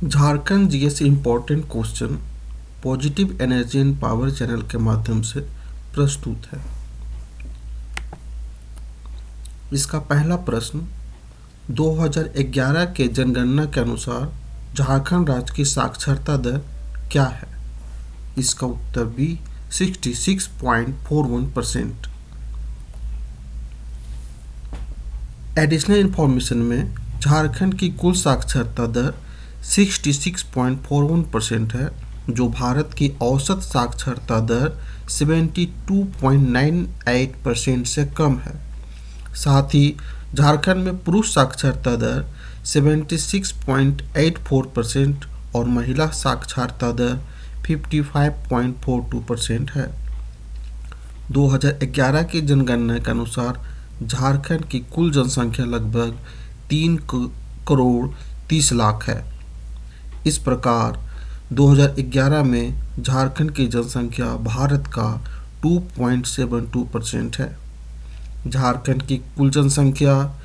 Jharkhand GS important question positive energy and power channel के माध्यम से प्रस्तुत है। इसका पहला प्रश्न 2011 के जनगणना के अनुसार झारखंड राज्य की साक्षरता दर क्या है? इसका उत्तर बी 66.41%। एडिशनल इंफॉर्मेशन में झारखंड की कुल साक्षरता दर 66.41% है, जो भारत की औसत साक्षरता दर 72.98% से कम है। साथ ही झारखंड में पुरुष साक्षरता दर 76.84% और महिला साक्षरता दर 55.42% है। 2011 की जनगणना के अनुसार झारखंड की कुल जनसंख्या लगभग 3,30,30,00,000 है। इस प्रकार 2011 में झारखंड की जनसंख्या भारत का 2.72% है। झारखंड की कुल जनसंख्या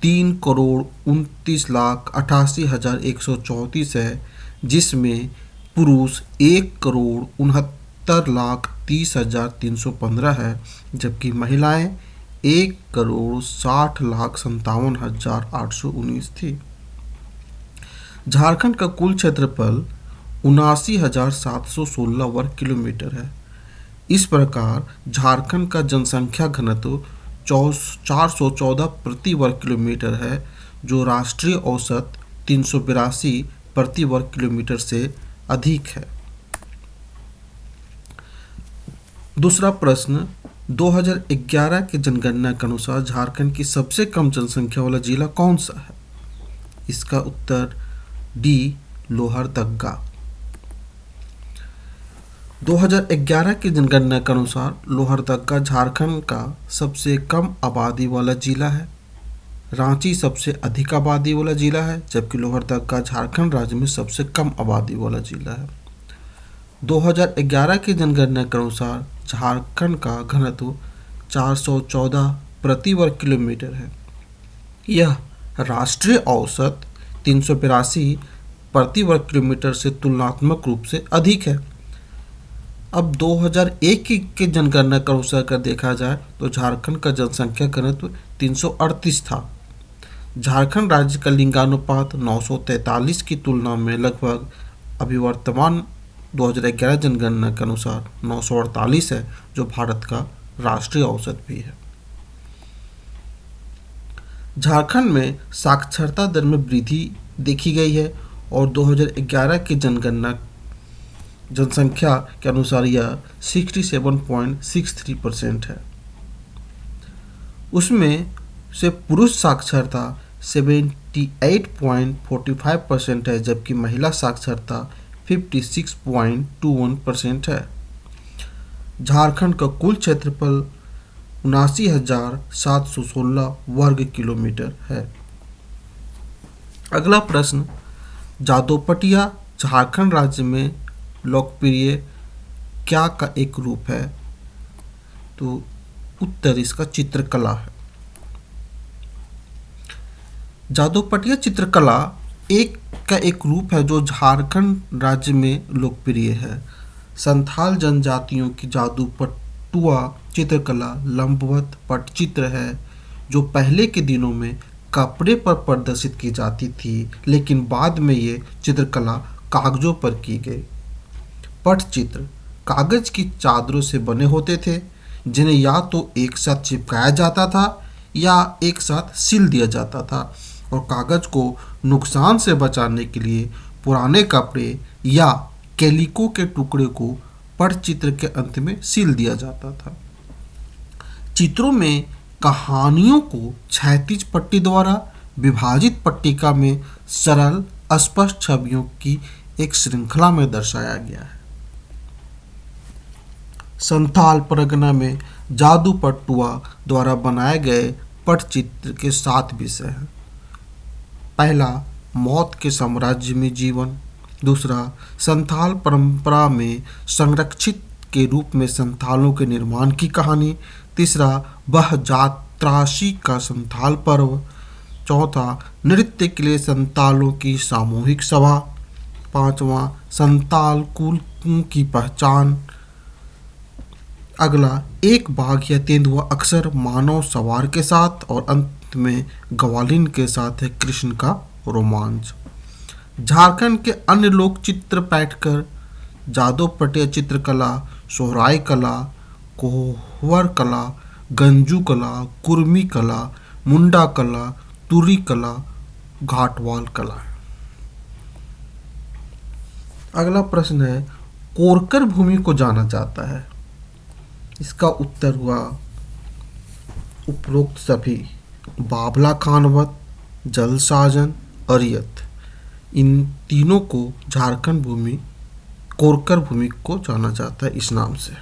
3,29,88,134 है, जिसमें पुरुष 1,69,30,315 है, जबकि महिलाएं 1,60,57,819 थी। झारखंड का कुल क्षेत्रफल 79,716 वर्ग किलोमीटर है। इस प्रकार झारखंड का जनसंख्या घनत्व 414 प्रति वर्ग किलोमीटर है, जो राष्ट्रीय औसत 382 प्रति वर्ग किलोमीटर से अधिक है। दूसरा प्रश्न 2011 के जनगणना के अनुसार झारखंड की सबसे कम जनसंख्या वाला जिला कौन सा है? इसका उत्तर डी लोहरदग्गा। 2011 की जनगणना के अनुसार लोहरदग्गा झारखंड का सबसे कम आबादी वाला जिला है। रांची सबसे अधिक आबादी वाला जिला है, जबकि लोहरदग्गा झारखंड राज्य में सबसे कम आबादी वाला जिला है। 2011 की जनगणना के अनुसार झारखंड का घनत्व 414 प्रति वर्ग किलोमीटर है। यह राष्ट्रीय औसत 382 प्रति वर्ग किलोमीटर से तुलनात्मक रूप से अधिक है। अब 2001 के जनगणना के अनुसार अगर देखा जाए तो झारखंड का जनसंख्या घनत्व 338 था। झारखंड राज्य का लिंगानुपात 943 की तुलना में लगभग अभी वर्तमान 2011 जनगणना के अनुसार 948 है, जो भारत का राष्ट्रीय औसत भी है। झारखंड में साक्षरता दर में वृद्धि देखी गई है और 2011 की जनसंख्या के अनुसार यह 67.63% है। उसमें से पुरुष साक्षरता 78.45% है, जबकि महिला साक्षरता 56.21% है। झारखंड का कुल क्षेत्रफल 79,716 वर्ग किलोमीटर है। अगला प्रश्न जादोपटिया झारखंड राज्य में लोकप्रिय क्या का एक रूप है? तो उत्तर इसका चित्रकला है। जादोपटिया चित्रकला एक रूप है जो झारखंड राज्य में लोकप्रिय है। संथाल जनजातियों की जादूपटुआ चित्रकला लंबवत पटचित्र है, जो पहले के दिनों में कपड़े पर प्रदर्शित की जाती थी, लेकिन बाद में ये चित्रकला कागजों पर की गई। पटचित्र कागज की चादरों से बने होते थे, जिन्हें या तो एक साथ चिपकाया जाता था या एक साथ सिल दिया जाता था, और कागज को नुकसान से बचाने के लिए पुराने कपड़े या कैलिको के टुकड़े को पटचित्र के अंत में सिल दिया जाता था। चित्रों में कहानियों को क्षैतिज पट्टी द्वारा विभाजित पट्टिका में सरल स्पष्ट छवियों की एक श्रृंखला में दर्शाया गया है। संथाल परगना में जादूपटुआ द्वारा बनाए गए पटचित्र के 7 विषय हैं। पहला, मौत के साम्राज्य में जीवन। दूसरा, संथाल परंपरा में संरक्षित के रूप में संथालों के निर्माण की कहानी। तीसरा, वह जात्रासी का संथाल पर्व। चौथा, नृत्य के लिए संथालों की सामूहिक सभा। पांचवा, संताल कुल की पहचान। अगला, एक बाघ या तेंदुआ अक्सर मानव सवार के साथ, और अंत में ग्वालिन के साथ है कृष्ण का रोमांच। झारखंड के अन्य लोक चित्र पैटकर, जादव पटिया चित्रकला, सोहराय कला, कोहवर कला, गंजू कला, कुर्मी कला, मुंडा कला, तुरी कला, घाटवाल कला। अगला प्रश्न है, कोरकर भूमि को जाना जाता है। इसका उत्तर हुआ उपरोक्त सभी। बाबला खानवत, जलसाजन, अरियत, इन तीनों को झारखंड भूमि, कोरकर भूमि को जाना जाता है इस नाम से।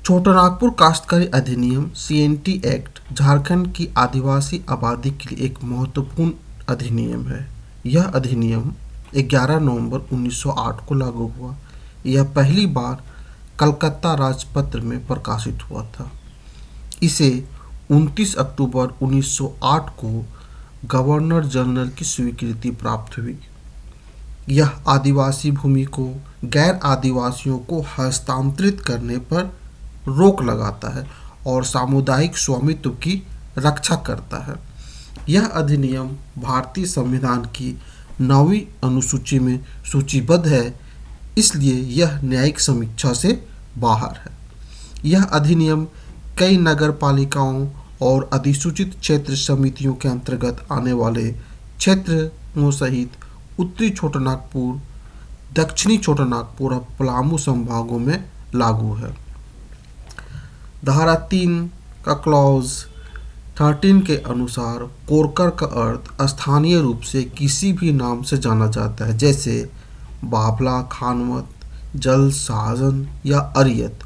छोटानागपुर काश्तकारी अधिनियम CNT एक्ट झारखंड की आदिवासी आबादी के लिए एक महत्वपूर्ण अधिनियम है। यह अधिनियम 11 नवंबर 1908 को लागू हुआ। यह पहली बार कलकत्ता राजपत्र में प्रकाशित हुआ था। इसे 29 अक्टूबर 1908 को गवर्नर जनरल की स्वीकृति प्राप्त हुई। यह आदिवासी भूमि को गैर आदिवासियों को हस्तांतरित करने पर रोक लगाता है और सामुदायिक स्वामित्व की रक्षा करता है। यह अधिनियम भारतीय संविधान की 9वीं अनुसूची में सूचीबद्ध है, इसलिए यह न्यायिक समीक्षा से बाहर है। यह अधिनियम कई नगर पालिकाओं और अधिसूचित क्षेत्र समितियों के अंतर्गत आने वाले क्षेत्रों सहित उत्तरी छोटानागपुर, दक्षिणी छोटानागपुर और पलामू संभागों में लागू है। धारा 3 का क्लॉज 13 के अनुसार कोरकर का अर्थ स्थानीय रूप से किसी भी नाम से जाना जाता है, जैसे बाबला खानवत, जल साजन या अरियत,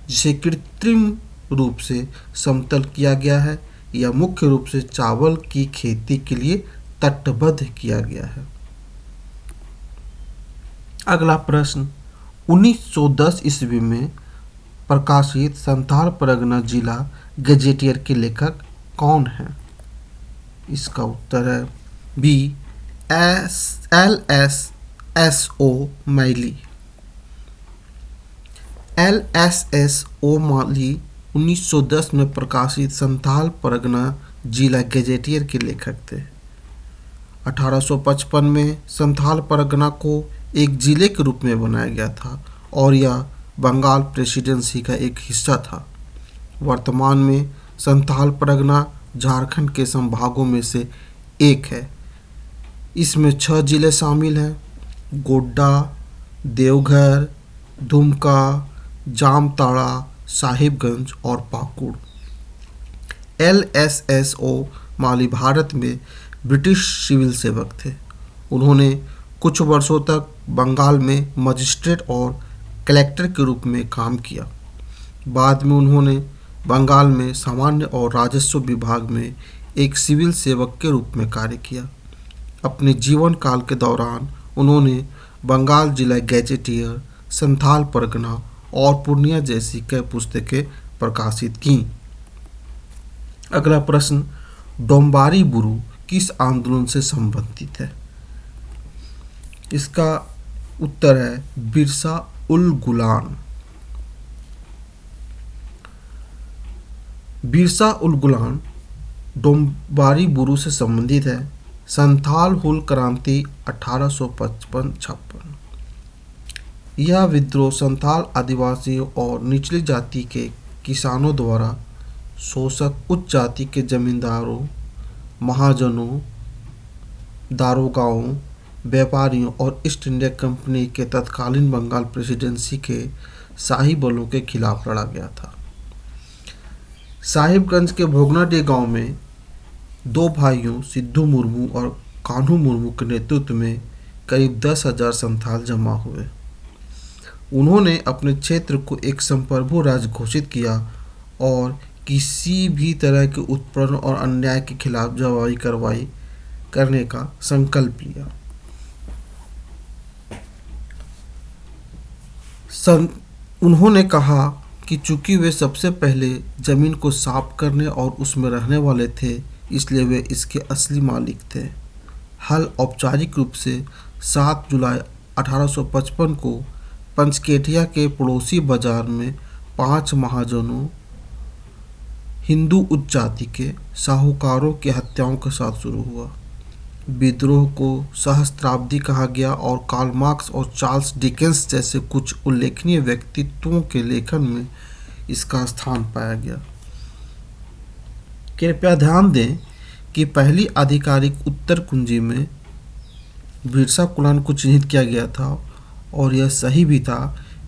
जिसे कृत्रिम रूप से समतल किया गया है या मुख्य रूप से चावल की खेती के लिए तटबद्ध किया गया है। अगला प्रश्न, 1910 ईस्वी में प्रकाशित संथाल परगना जिला गजेटियर के लेखक कौन हैं? इसका उत्तर है बी, LSSO मैली। LSSO मैली 1910 में प्रकाशित संथाल परगना जिला गजेटियर के लेखक थे। 1855 में संथाल परगना को एक जिले के रूप में बनाया गया था और यह बंगाल प्रेसिडेंसी का एक हिस्सा था। वर्तमान में संथाल परगना झारखंड के संभागों में से एक है। इसमें 6 जिले शामिल हैं: गोड्डा, देवघर, दुमका, जामताड़ा, साहिबगंज और पाकुड़। LSSO माली भारत में ब्रिटिश सिविल सेवक थे। उन्होंने कुछ वर्षों तक बंगाल में मजिस्ट्रेट और कलेक्टर के रूप में काम किया। बाद में उन्होंने बंगाल में सामान्य और राजस्व विभाग में एक सिविल सेवक के रूप में कार्य किया। अपने जीवन काल के दौरान उन्होंने बंगाल जिला गैजेटियर, संथाल परगना और पूर्णिया जैसी कई पुस्तकें प्रकाशित की। अगला प्रश्न, डोम्बारी बुरु किस आंदोलन से संबंधित है? इसका उत्तर है बिरसा उल गुलान। बिरसा उल गुलान डोम्बारी बुरु से संबंधित है। संथाल हुल क्रांति 1855-56। यह विद्रोह संथाल आदिवासियों और निचली जाति के किसानों द्वारा शोषक उच्च जाति के जमींदारों, महाजनों, दारोगाओं, व्यापारियों और ईस्ट इंडिया कंपनी के तत्कालीन बंगाल प्रेसिडेंसी के शाही बलों के खिलाफ लड़ा गया था। साहिबगंज के भोगनाडीह गांव में 2 भाइयों सिद्धू मुर्मू और कान्हू मुर्मू के नेतृत्व में करीब 10,000 संथाल जमा हुए। उन्होंने अपने क्षेत्र को एक संप्रभु राज्य घोषित किया और किसी भी तरह के उत्पीड़न और अन्याय के खिलाफ जवाबी कार्रवाई करने का संकल्प लिया। उन्होंने कहा कि चूंकि वे सबसे पहले जमीन को साफ करने और उसमें रहने वाले थे, इसलिए वे इसके असली मालिक थे। हल औपचारिक रूप से 7 जुलाई 1855 को पंचकेठिया के पड़ोसी बाजार में 5 महाजनों हिंदू उच्च जाति के साहूकारों की हत्याओं के साथ शुरू हुआ। विद्रोह को सहस्त्राब्दी कहा गया और कार्ल मार्क्स और चार्ल्स डिकेंस जैसे कुछ उल्लेखनीय व्यक्तित्वों के लेखन में इसका स्थान पाया गया। कृपया ध्यान दें कि पहली आधिकारिक उत्तर कुंजी में बिरसा कुलान को चिन्हित किया गया था और यह सही भी था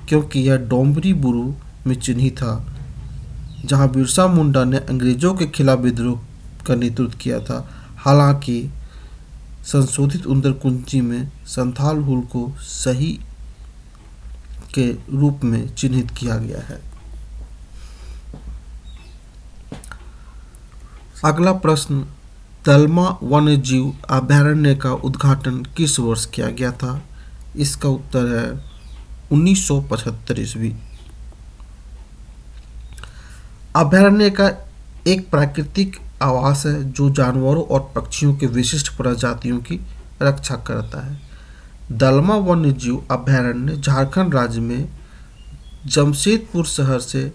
क्योंकि यह डोम्बरी बुरु में चिन्हित था जहां बिरसा मुंडा ने अंग्रेजों के खिलाफ विद्रोह का नेतृत्व किया था। हालांकि संशोधित उत्तर कुंजी में संथाल हुल को सही के रूप में चिन्हित किया गया है। अगला प्रश्न, दलमा वन्यजीव अभयारण्य का उद्घाटन किस वर्ष किया गया था? इसका उत्तर है 1975 ईस्वी। अभयारण्य का एक प्राकृतिक आवास है जो जानवरों और पक्षियों के विशिष्ट प्रजातियों की रक्षा करता है। दलमा वन्यजीव अभयारण्य झारखंड राज्य में जमशेदपुर शहर से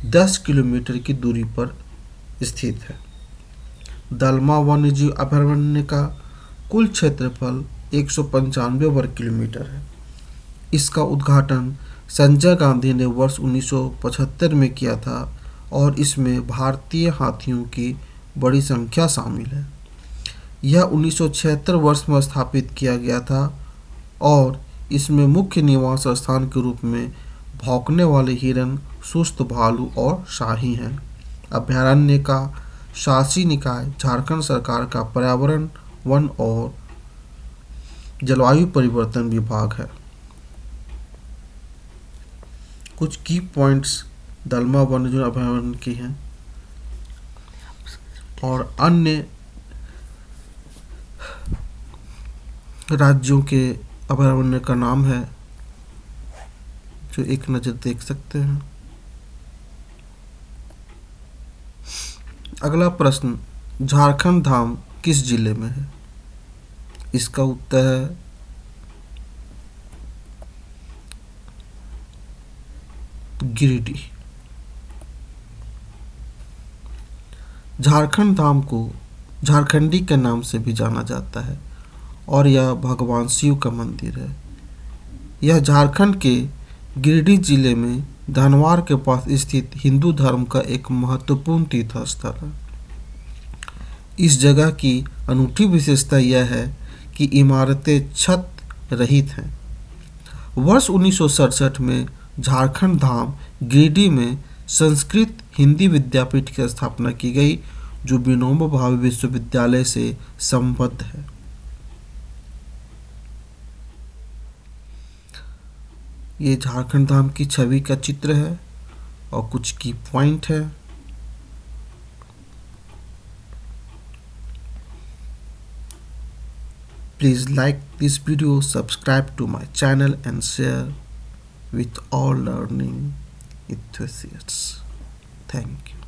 10 किलोमीटर की दूरी पर स्थित है। दलमा वन्यजीव अभयारण्य का कुल क्षेत्रफल 195 वर्ग किलोमीटर है। इसका उद्घाटन संजय गांधी ने वर्ष 1975 में किया था और इसमें भारतीय हाथियों की बड़ी संख्या शामिल है। यह 1976 वर्ष में स्थापित किया गया था और इसमें मुख्य निवास स्थान के रूप में भौंकने वाले हिरन, सुस्त भालू और शाही हैं। अभयारण्य का शासी निकाय झारखंड सरकार का पर्यावरण, वन और जलवायु परिवर्तन विभाग है। कुछ की पॉइंट्स दलमा वन्यजीव अभयारण्य की हैं और अन्य राज्यों के अभयारण्य का नाम है जो एक नज़र देख सकते हैं। अगला प्रश्न, झारखंड धाम किस जिले में है? इसका उत्तर है गिरिडीह। झारखंड धाम को झारखंडी के नाम से भी जाना जाता है और यह भगवान शिव का मंदिर है। यह झारखंड के गिरिडीह जिले में धनवार के पास स्थित हिंदू धर्म का एक महत्वपूर्ण तीर्थ स्थल है। इस जगह की अनूठी विशेषता यह है कि इमारतें छत रहित हैं। वर्ष 1967 में झारखंड धाम गिरिडीह में संस्कृत हिंदी विद्यापीठ की स्थापना की गई जो विनोबा भावे विश्वविद्यालय से संबद्ध है। ये झारखंड धाम की छवि का चित्र है और कुछ की पॉइंट है। Please like this video, subscribe to my channel and share with all learning enthusiasts. Thank you.